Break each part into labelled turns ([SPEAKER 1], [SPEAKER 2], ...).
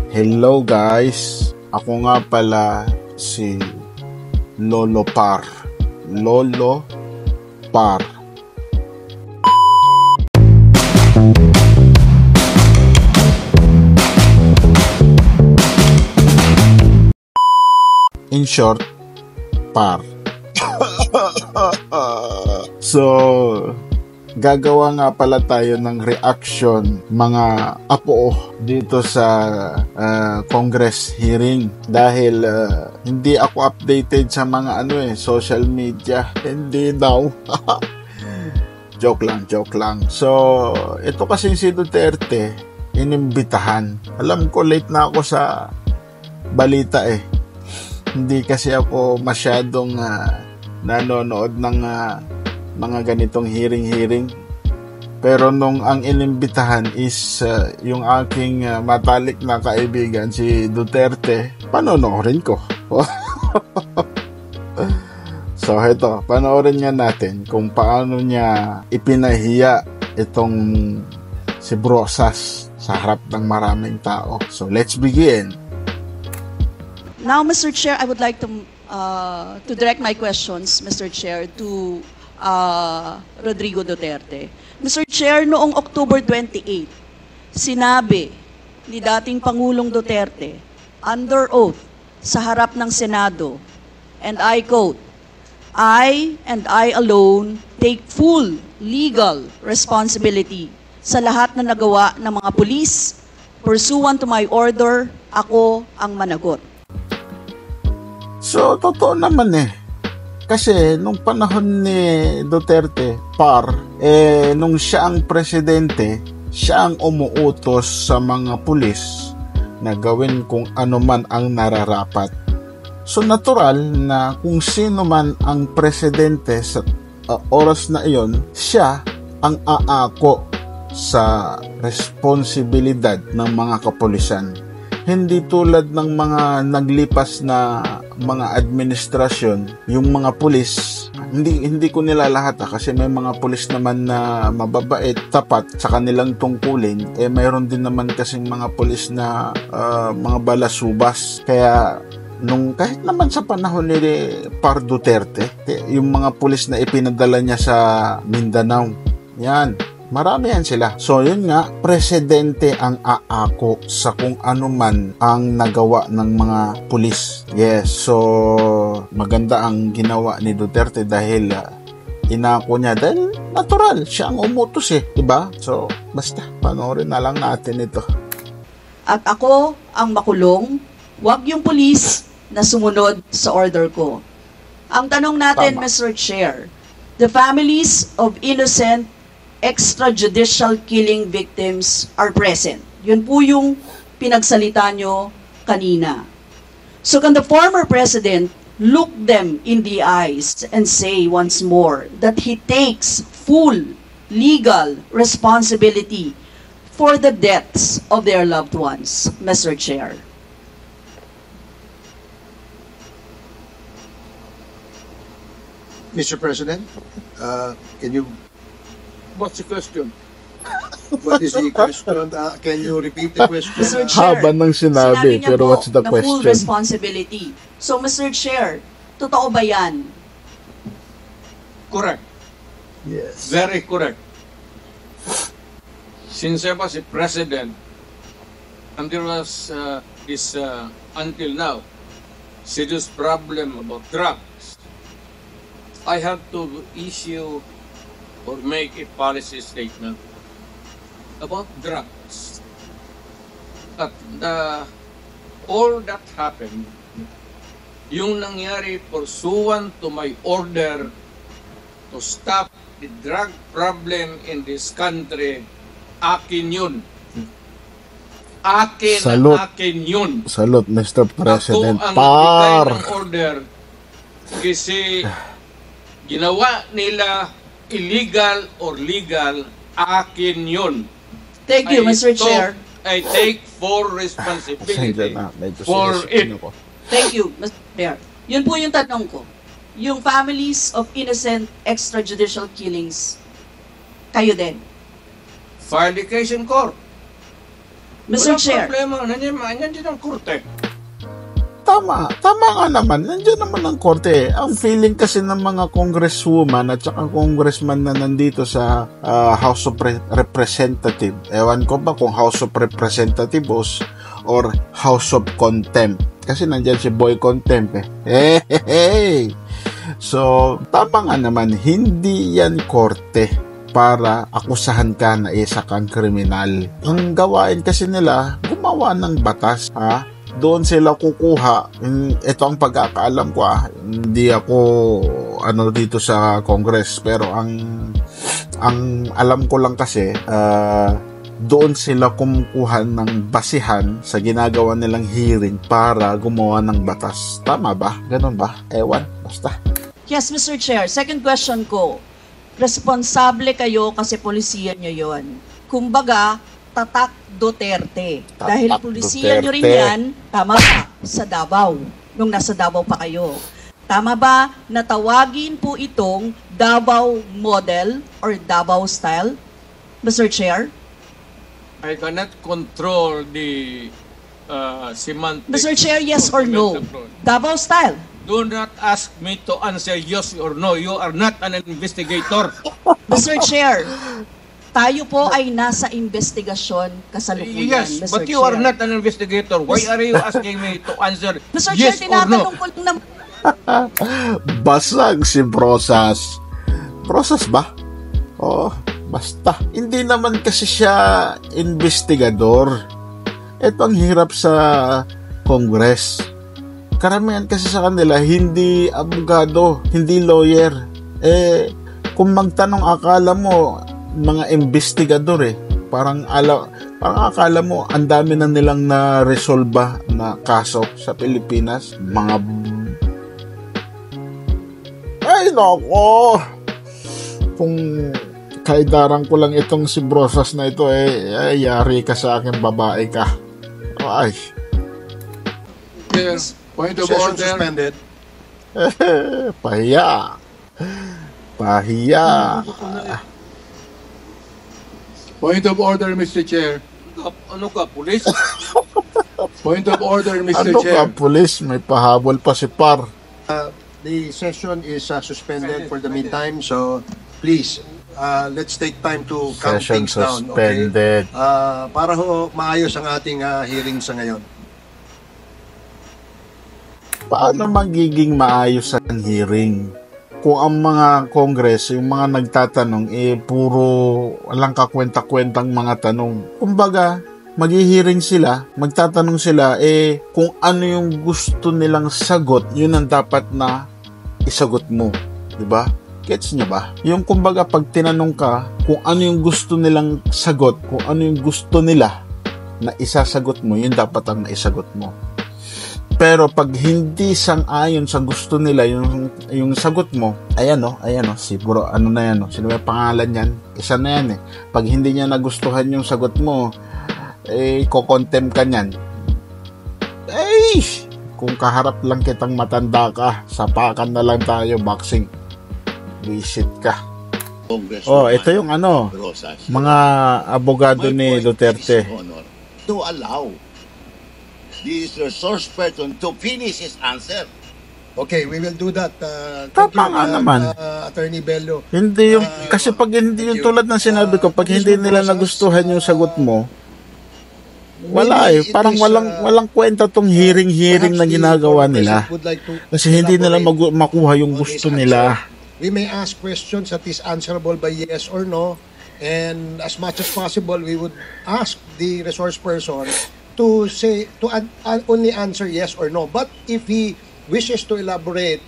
[SPEAKER 1] Hello guys, ako nga pala si Lolo Par. Lolo Par. In short, Par. So, gagawa nga pala tayo ng reaction mga apo dito sa Congress hearing dahil hindi ako updated sa mga social media. Hindi daw. Joke lang. So, ito kasi si Duterte inimbitahan. Alam ko late na ako sa balita eh. Hindi kasi ako masyadong nanonood ng mga ganitong hearing. Pero nung ang inimbitahan is yung aking matalik na kaibigan si Duterte, panonoorin ko. So ito, panoorin nga natin kung paano niya ipinahiya itong si Brosas sa harap ng maraming tao. So let's begin.
[SPEAKER 2] Now, Mr. Chair, I would like to direct my questions, Mr. Chair, to Rodrigo Duterte. Mr. Chair, noong October 28, sinabi ni dating Pangulong Duterte under oath sa harap ng Senado, and I quote, "I and I alone take full legal responsibility sa lahat na nagawa ng mga pulis. Pursuant to my order, ako ang managot."
[SPEAKER 1] So, totoo naman eh. Kasi nung panahon ni Duterte, nung siya ang presidente, siya ang umuutos sa mga pulis na gawin kung ano man ang nararapat. So natural na kung sino man ang presidente sa oras na iyon, siya ang aako sa responsibilidad ng mga kapulisan. Hindi tulad ng mga naglipas na mga administrasyon, yung mga pulis, hindi ko nila lahat kasi may mga pulis naman na mababait, tapat sa kanilang tungkulin. Mayroon din naman kasing mga pulis na mga balasubas. Kaya kahit naman sa panahon ni Par Duterte, yung mga pulis na ipinadala niya sa Mindanao, yan, marami yan sila. So yun nga, presidente ang aako sa kung ano man ang nagawa ng mga pulis. Yes, so maganda ang ginawa ni Duterte dahil inako niya dahil natural, siya ang umutos diba? So basta, panoorin na lang natin ito.
[SPEAKER 2] At ako ang makulong, wag yung pulis na sumunod sa order ko. Ang tanong natin, tama, Mr. Chair, the families of innocent extrajudicial killing victims are present. Yun po yung pinagsalita nyo kanina. So can the former president look them in the eyes and say once more that he takes full legal responsibility for the deaths of their loved ones, Mr. Chair?
[SPEAKER 3] Mr. President, can you...
[SPEAKER 4] What's the question?
[SPEAKER 3] What is the question? Can you repeat the question?
[SPEAKER 2] Mr. Chair,
[SPEAKER 1] haba ng sinabi, pero what's the question?
[SPEAKER 2] Full responsibility. So, Mr. Chair, totoo ba yan?
[SPEAKER 4] Correct.
[SPEAKER 1] Yes.
[SPEAKER 4] Very correct. Since I was a president, and there was until now, serious problem about drugs, I have to issue or make a policy statement about drugs. At all that happened, yung nangyari pursuant to my order to stop the drug problem in this country, akin yun. Akin yun.
[SPEAKER 1] Salute, Mr. President.
[SPEAKER 4] Ako ang
[SPEAKER 1] Par.
[SPEAKER 4] nagbigay ng order kasi ginawa nila illegal or legal, akin yun.
[SPEAKER 2] Thank you, Mr. Chair.
[SPEAKER 4] I take full responsibility for it.
[SPEAKER 2] Thank you, Mr. Chair. Yun po yung tanong ko. Yung families of innocent extrajudicial killings, kayo din.
[SPEAKER 4] File the case in court.
[SPEAKER 2] Mr.
[SPEAKER 4] Walang
[SPEAKER 2] Chair.
[SPEAKER 4] problema. Nandiyan ang korte.
[SPEAKER 1] Tama nga naman. Nandiyan naman ang korte. Ang feeling kasi ng mga congresswoman at saka congressman na nandito sa House of Representative, ewan ko ba kung House of Representatives or House of Contempt. Kasi nandiyan si Boy Contempt eh. Hey! So, tama nga naman, hindi yan korte para akusahan ka na isa kang kriminal. Ang gawain kasi nila, gumawa ng batas, ha? Doon sila kukuha. Ito ang pagkakaalam ko, hindi ako dito sa Congress, pero ang alam ko lang kasi doon sila kumukuha ng basihan sa ginagawa nilang hearing para gumawa ng batas. Tama ba? Ganun ba? Ewan, basta.
[SPEAKER 2] Yes, Mr. Chair. Second question ko. Responsable kayo kasi polisiyan nyo yon. Kumbaga, tatak Duterte. Dahil
[SPEAKER 1] Tatak
[SPEAKER 2] polisiyan nyo rin
[SPEAKER 1] Duterte.
[SPEAKER 2] yan, tama ba, sa Davao, nung nasa Davao pa kayo. Tama ba na tawagin po itong Davao model or Davao style, Mr. Chair?
[SPEAKER 4] I cannot control the semantics.
[SPEAKER 2] Mr. Chair, yes or no?
[SPEAKER 4] of the-
[SPEAKER 2] Davao style.
[SPEAKER 4] Do not ask me to answer yes or no. You are not an investigator.
[SPEAKER 2] Mr. Chair, tayo po ay nasa investigasyon kasalukuyan,
[SPEAKER 4] Yes,
[SPEAKER 2] Mr.
[SPEAKER 4] but you
[SPEAKER 2] Chair.
[SPEAKER 4] are not an investigator. Why are you asking me to answer
[SPEAKER 2] Mr.
[SPEAKER 4] yes
[SPEAKER 2] Chair,
[SPEAKER 4] or no?
[SPEAKER 2] tinatanong ko lang naman.
[SPEAKER 1] Basag si Brosas. Brosas ba? Oh, basta. Hindi naman kasi siya investigador. Ito ang hirap sa Congress. Karamihan kasi sa kanila, hindi abogado, hindi lawyer. Kung magtanong, akala mo, mga investigador Parang akala mo, ang dami na nilang na-resolba na kaso sa Pilipinas. Ay, nako! Kung kaidaran ko lang itong si Brosas na ito, yari ka sa akin, babae ka. Ay.
[SPEAKER 3] Yes. Point of
[SPEAKER 4] Session
[SPEAKER 3] order.
[SPEAKER 4] suspended.
[SPEAKER 1] Pahiya.
[SPEAKER 3] Point of order, Mr. Chair.
[SPEAKER 4] Ano ka, pulis?
[SPEAKER 3] Point of order, Mr.
[SPEAKER 1] Ano
[SPEAKER 3] Chair.
[SPEAKER 1] ka, pulis? May pahabol pa si Par.
[SPEAKER 5] The session is suspended for the meantime, so please, let's take time to calm
[SPEAKER 1] Session
[SPEAKER 5] things down,
[SPEAKER 1] suspended.
[SPEAKER 5] okay? Para ho maayos ang ating hearing sa ngayon.
[SPEAKER 1] Paano magiging maayos ang hearing? Kung ang mga Congress, yung mga nagtatanong, puro walang kakwenta-kwentang mga tanong. Kumbaga, maghihiring sila, magtatanong sila, kung ano yung gusto nilang sagot, yun ang dapat na isagot mo. Diba? Gets nyo ba? Yung kumbaga, pag tinanong ka, kung ano yung gusto nilang sagot, kung ano yung gusto nila na isasagot mo, yun dapat ang naisagot mo. Pero pag hindi sang-ayon sa gusto nila yung sagot mo, ayan siguro sino may pangalan yan? Isa na yan Pag hindi niya nagustuhan yung sagot mo, ko-contempt ka niyan. Kung kaharap lang kitang matanda ka, sapakan na lang tayo, boxing. Visit ka. Ito yung mga abogado ni Duterte.
[SPEAKER 6] To allow this resource person to finish his answer.
[SPEAKER 5] Okay, we will do that.
[SPEAKER 1] Tama nga naman.
[SPEAKER 5] Attorney Bello.
[SPEAKER 1] Hindi yung, kasi pag hindi yung tulad ng sinabi ko, pag hindi nila nagustuhan yung sagot mo, wala parang walang kwenta tong hearing na ginagawa nila. Kasi hindi nila makuha yung gusto nila.
[SPEAKER 5] We may ask questions that is answerable by yes or no, and as much as possible, we would ask the resource person to only answer yes or no. But if he wishes to elaborate,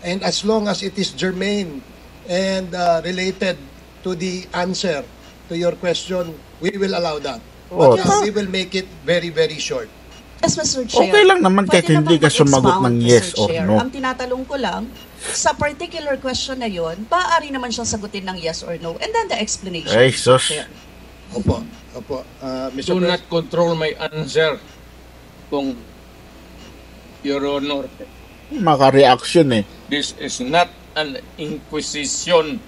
[SPEAKER 5] and as long as it is germane and related to the answer to your question, we will allow that. But we will make it very, very short.
[SPEAKER 2] Yes, Mr. Chair.
[SPEAKER 1] Okay lang naman kahit
[SPEAKER 2] Pwede
[SPEAKER 1] hindi ka
[SPEAKER 2] naman
[SPEAKER 1] sumagot ng
[SPEAKER 2] mag-expound,
[SPEAKER 1] yes
[SPEAKER 2] Mr.
[SPEAKER 1] or
[SPEAKER 2] Chair.
[SPEAKER 1] no.
[SPEAKER 2] Ang tinatanong ko lang, sa particular question na yon, maaari naman siyang sagutin ng yes or no. And then the explanation,
[SPEAKER 1] Ay,
[SPEAKER 2] Mr.
[SPEAKER 1] sus.
[SPEAKER 2] Chair.
[SPEAKER 5] Opo. Mr.
[SPEAKER 4] Do not control my answer. Kung Your Honor,
[SPEAKER 1] Maka-reaction
[SPEAKER 4] this is not an inquisition.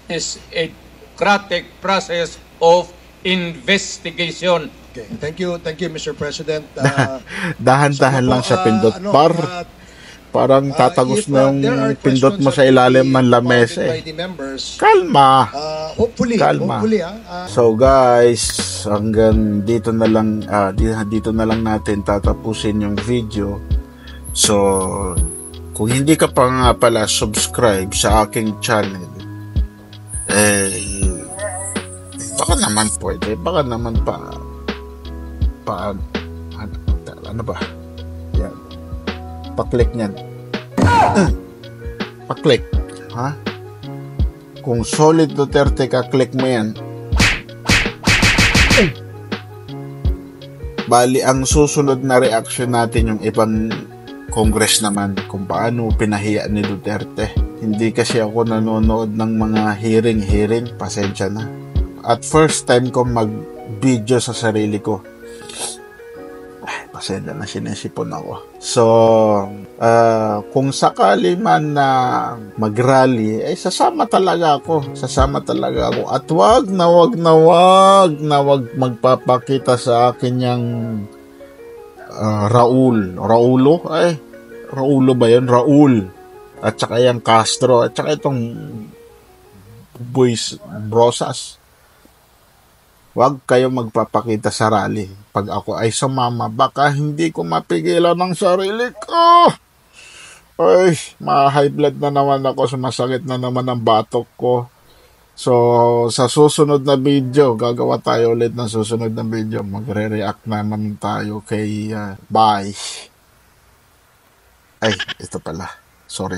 [SPEAKER 4] It's a democratic process of investigation.
[SPEAKER 5] Okay. Thank you, Mr. President.
[SPEAKER 1] Dahan-dahan lang sa pindot, par. Parang tatagos na yung pindot mo sa ilalim ng lamesa eh. Kalma.
[SPEAKER 5] Hopefully.
[SPEAKER 1] Kalma. So guys, hanggang dito na lang natin tatapusin yung video. So kung hindi ka pa nga pala subscribe sa aking channel, baka naman pwede, baka naman ano ba? Yan. Pa-click niyan. Pa-click. Ha? Kung Solid Duterte ka, click mo yan. Bali, ang susunod na reaction natin yung ibang Congress naman kung paano pinahiya ni Duterte. Hindi kasi ako nanonood ng mga hearing, pasensya na. At first time ko mag-video sa sarili ko. Pasensya na, sinisipon ako. So, kung sakali man na mag-rally, sasama talaga ako. At wag magpapakita sa akin yung Raulo ba yun? Raul. At saka yung Castro. At saka itong Boys Brosas. Wag kayo magpapakita sa rally. Pag ako ay sumama, baka hindi ko mapigilan ng sarili ko. Ay, ma-high blood na naman ako. Sumasakit na naman ang batok ko. So, sa susunod na video, gagawa tayo ulit ng susunod na video. Magre-react naman tayo kay bye. Ay, ito pala. Sorry.